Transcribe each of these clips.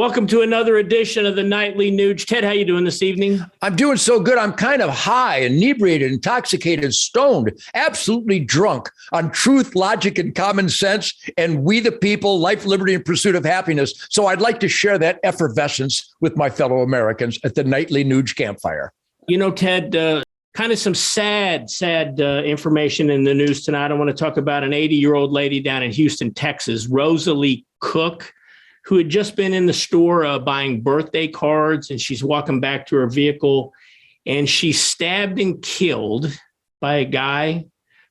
Welcome to another edition of the Nightly Nuge. Ted, how you doing this evening? I'm doing so good. I'm kind of high, inebriated, intoxicated, stoned, absolutely drunk on truth, logic, and common sense, and we the people, life, liberty, and pursuit of happiness. So I'd like to share that effervescence with my fellow Americans at the Nightly Nuge campfire. You know, Ted, kind of some sad information in the news tonight. I want to talk about an 80-year-old lady down in Houston, Texas, Rosalie Cook, who had just been in the store buying birthday cards, and she's walking back to her vehicle, and she's stabbed and killed by a guy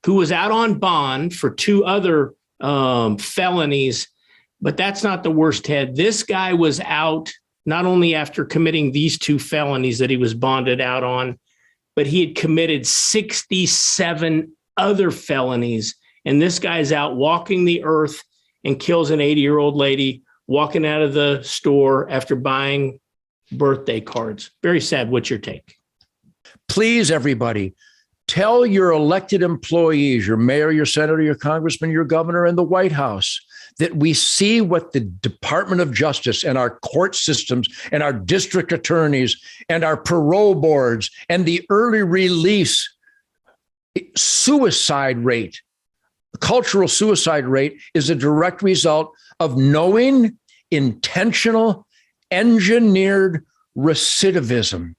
who was out on bond for two other felonies. But that's not the worst, Ted. This guy was out not only after committing these two felonies that he was bonded out on, but he had committed 67 other felonies. And this guy's out walking the earth and kills an 80-year-old lady walking out of the store after buying birthday cards. Very sad. What's your take? Please, everybody, tell your elected employees, your mayor, your senator, your congressman, your governor, and the White House that we see what the Department of Justice and our court systems and our district attorneys and our parole boards and the early release suicide rate, cultural suicide rate, is a direct result of knowing, intentional, engineered recidivism.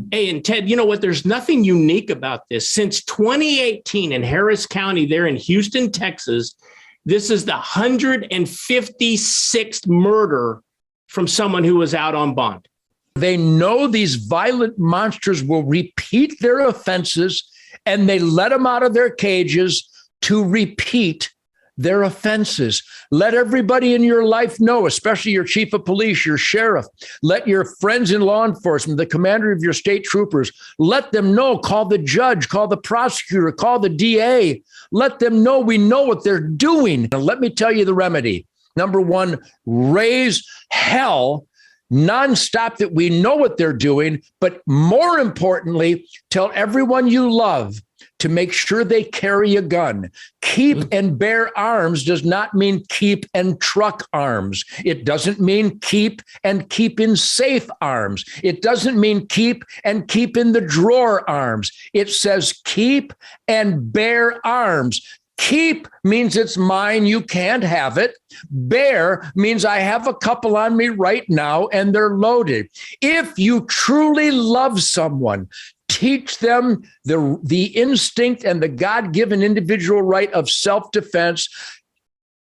Hey, and Ted, you know what? There's nothing unique about this. Since 2018 in Harris County, there in Houston, Texas, this is the 156th murder from someone who was out on bond. They know these violent monsters will repeat their offenses, and they let them out of their cages to repeat their offenses. Let everybody in your life know, especially your chief of police, your sheriff. Let your friends in law enforcement, the commander of your state troopers, let them know. Call the judge, call the prosecutor, call the DA. Let them know we know what they're doing. Now, let me tell you the remedy. Number one, raise hell nonstop that we know what they're doing. But more importantly, tell everyone you love to make sure they carry a gun. Keep and bear arms does not mean keep and truck arms. It doesn't mean keep and keep in safe arms. It doesn't mean keep and keep in the drawer arms. It says keep and bear arms. Keep means it's mine, you can't have it. Bear means I have a couple on me right now and they're loaded. If you truly love someone, teach them the instinct and the God-given individual right of self-defense.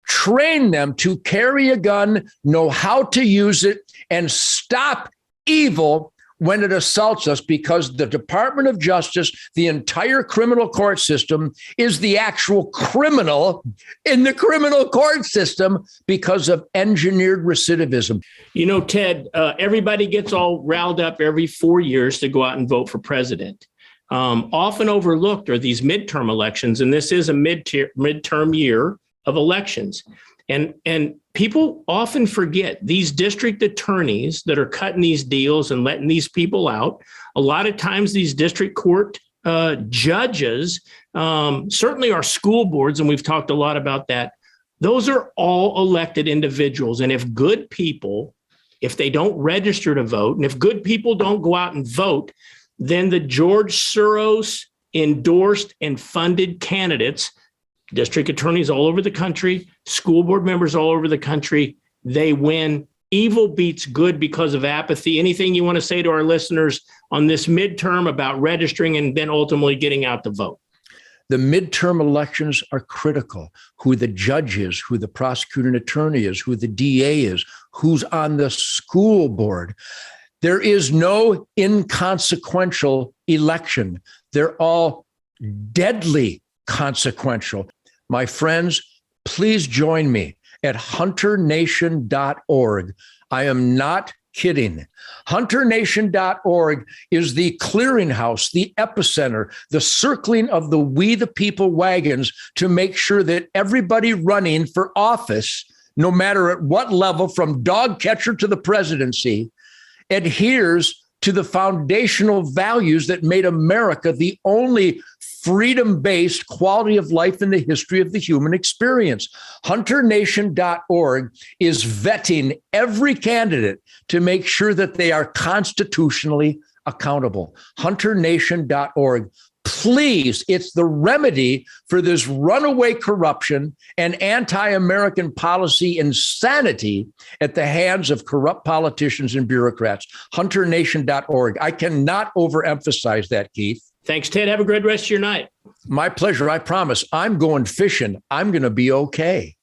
Train them to carry a gun, know how to use it, and stop evil when it assaults us, because the Department of Justice, the entire criminal court system, is the actual criminal in the criminal court system because of engineered recidivism. You know, Ted, everybody gets all riled up every 4 years to go out and vote for president. Often overlooked are these midterm elections, and this is a midterm year of elections. And people often forget these district attorneys that are cutting these deals and letting these people out. A lot of times these district court judges, certainly our school boards, and we've talked a lot about that, those are all elected individuals. And if good people, if they don't register to vote, and if good people don't go out and vote, then the George Soros endorsed and funded candidates, district attorneys all over the country, school board members all over the country, they win. Evil beats good because of apathy. Anything you want to say to our listeners on this midterm about registering and then ultimately getting out to vote? The midterm elections are critical. Who the judge is, who the prosecuting attorney is, who the DA is, who's on the school board. There is no inconsequential election. They're all deadly consequential. My friends, please join me at hunternation.org. I am not kidding. Hunternation.org is the clearinghouse, the epicenter, the circling of the we the people wagons to make sure that everybody running for office, no matter at what level, from dog catcher to the presidency, adheres to the foundational values that made America the only freedom-based quality of life in the history of the human experience. HunterNation.org is vetting every candidate to make sure that they are constitutionally accountable. HunterNation.org. Please, it's the remedy for this runaway corruption and anti-American policy insanity at the hands of corrupt politicians and bureaucrats. HunterNation.org. I cannot overemphasize that, Keith. Thanks, Ted. Have a great rest of your night. My pleasure. I promise. I'm going fishing. I'm going to be okay.